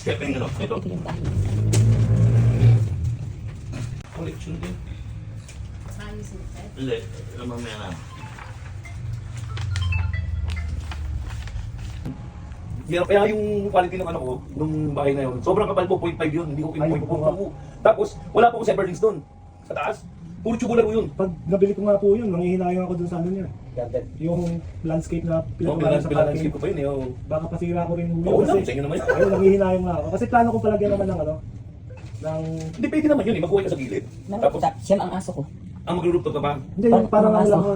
Stepping ano, ito. Ito yung bahay. Collection din. Ayos nito. Hindi, mamaya na. Kaya yung quality ng ano ko, nung bahay na yun, sobrang kapal po, 0.5 yun, hindi ko pinpoint po. Tapos, wala po akong separate doon. Sa taas, puro tubular ko yun. Pag nabili ko nga po yun, nanghihinayang ako dun sa ano niya. Yung landscape na pinagawa sa Pinag-landscape parking. ko pa yun eh. Oh. Baka pasira ko rin yung Oo wheel na, sa inyo naman. ayun, nanghihinayang na ako. Kasi plano ko palagyan naman ng ano, ng... Hindi, pwede naman yun eh, magkuhay ka sa gilid. Tapos, Siyam ang aso ko. ang magro-rooftop ka pa, Hindi, yung parang Parang ano lang aso. ko,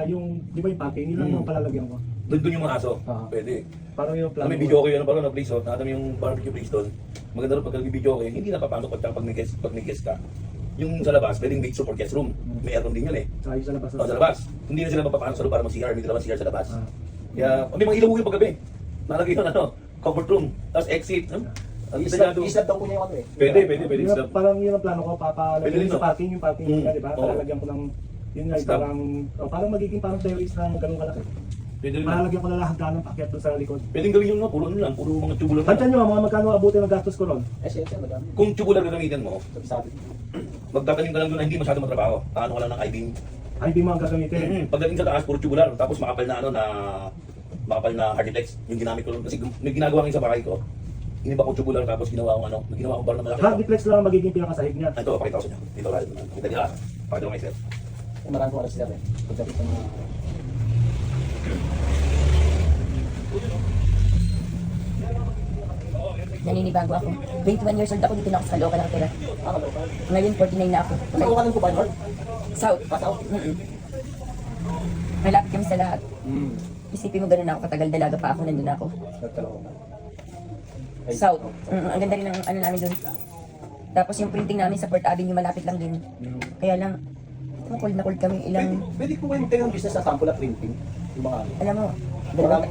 yung, di ba yung parking, yun lang ang palalagyan ko. doon yung mga aso. Ah. Pwede. Parang yung plano May video ko yun, parang na place, oh. Nakatami yung barbecue place doon. Maganda rin pag nag-video ko, hindi napapasok pag may guest ka. Yung sa labas, pwedeng big support guest room. May aircon din yun eh. Sa sa labas. Sa labas. Hindi na sila mapapasok sa loob para mag-CR, may dalawang CR sa labas. Ah. Kaya, may mga ilaw yung paggabi. Nalagay yun, ano, comfort room, tapos exit. Ang isa Islab daw po niya yung ano eh. Pwede Yun, Islam. parang yun ang plano ko, Pwede papalagyan rin, sa no? parking, yung parking Mm. niya, di ba? Oo. Palalagyan ko ng, yun nga, Stop. parang magiging parang terrace na ganun kalaki. Pwede rin. Palalagyan ko na lahat ng paket doon sa likod. Pwedeng gawin yung puro ano lang, puro mga tubular. Tansyan nyo, mga magkano abutin ng gastos ko ron? Eh siya madami. Kung tubular gagamitin mo, Sabi. magtatanim ka lang doon na hindi masyado matrabaho. Ano ka lang ng I-beam. Ay, di mo ang gagamitin. Pagdating sa taas, puro tubular. Tapos makapal na ano na makapal na hardiplex. Yung ginamit ko lang. Kasi may ginagawa ngayon sa bahay ko. Iniba ko tubular tapos ginawa ko ano, ginawa ko bar na malaki. Hardiplex lang ang magiging pinakasahig niya. Ito, pakita ko sa inyo. Dito lahat. Kita nila. Pakita ko ngayon sir. Marami po alas sila eh. Pagdating sa mga... Naninibago ako. 21 years old ako, dito na ako sa Caloocan nakatira. Ngayon, 49 na ako. Ano ka lang po ba, Lord? South. Pasaw? Malapit kami sa lahat. Isipin mo ganun ako, katagal dalaga pa ako, nandun ako. South. Ang ganda rin ng ano namin dun. Tapos yung printing namin sa Port Avenue, malapit lang din. Kaya lang, cold na cold kami. Ilang, Pwede po kayo magtayo ng business sa sample at printing. Yung mga... alam mo,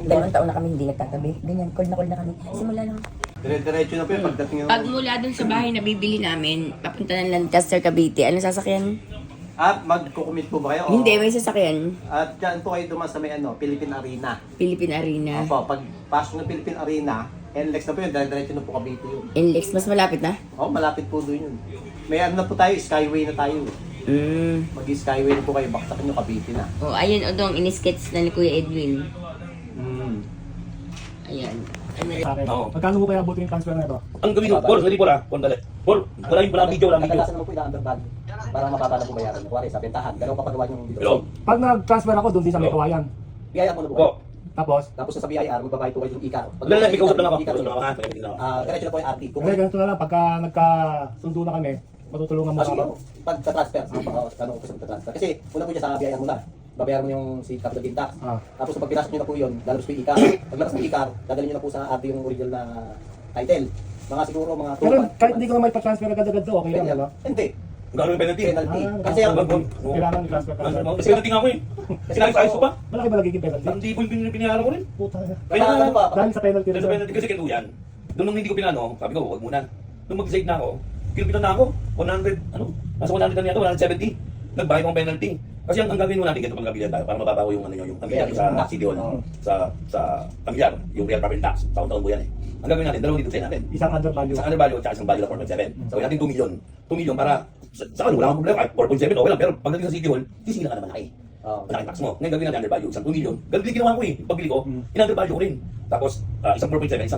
dalawang taon na kami hindi nagtatabi. Ganyan, cold na kami. Simula lang. Dire-diretso na po yung pagdating ng... Pag mula dun sa bahay na bibili namin, papunta ng Lancaster, Cavite, ano sasakyan? At magkukumit po ba kayo? Hindi, may sasakyan. At dyan po kayo duman sa may ano, Philippine Arena. Philippine Arena. Opo, pag pasok ng Philippine Arena, NLEX na po yun, dire-diretso na po Cavite yun. Inlex, mas malapit na? Oh, malapit po doon yun. May ano na po tayo, Skyway na tayo. Mag-Skyway na po kayo, baksakin nyo Cavite na. Oh, ayun, Odong, in-sketch na ni Kuya Edwin. Ayan. Sa akin. Oo. Magkano ko kaya abutin yung transfer na ito? Ang gawin ko, Paul, hindi po Paul, dali. Paul, wala yung video, wala video. Kadalasan naman po ina-underbag para mababa na po bayaran. Kuwari sa bentahan, gano'n kapagawa yung dito. Hello? Pag nag-transfer ako doon din sa may kawayan. BIR mo na po. Po. Tapos, Tapos sa BIR, magbabayad po kayo yung ICAR. Wala na, may kausap lang ako. ICAR, Kausap lang ako, ha? May kausap lang ako. diretso na po yung RT. Kung kasi ganito na lang, pagka nagkasundo na kami, matutulungan mo sige, ako. pag-transfer, tanong ko sa pag-transfer. Kasi una po dyan sa BIR muna. Babayaran mo yung si capital gain tax. Ah. Tapos pag pinasok nyo na po yun, lalabas po yung ICAR. Pag lalabas po yung ICAR, dadalhin nyo na po sa RT yung original na title. Mga siguro, mga Pero kahit hindi ko na may pa-transfer agad-agad to, okay lang, ano? Hindi. Magkano yung penalty? Penalty. Ah, Kasi ang kailangan i-transfer ka. Kasi penalty nga ako eh. Sinabi sa ayos ko pa. Malaki ba nagiging penalty? Hindi po yung pinayaran ko rin. Puta na. Kaya ano ba? Dahil sa penalty rin. Sa penalty kasi kinuyan. Doon nung hindi ko pinano, sabi ko, huwag muna. Nung mag-decide na ako, kinupitan na ako. 100, ano? Nasa 100 na niya 170. Nagbayad ko ng penalty. Kasi ang gagawin mo natin, ganito pang gabilan tayo para mababago yung ano nyo, yung pamilya sa City Hall. Sa pamilya, yung real property tax. Taon-taon po yan eh. Ang gagawin natin, dalawang dito sa natin. Isang under value. Sa under value at isang value na 4.7. So, natin 2 million. 2 million para sa ano, wala akong problema. 4.7, okay lang. Pero pagdating sa City Hall, sisingil ka naman na malaki tax mo. Ngayon gagawin natin under value, isang 2 million. Ganun din ginawa ko eh. Pagbili ko, in-under value ko rin. Tapos, isang 4.7, isang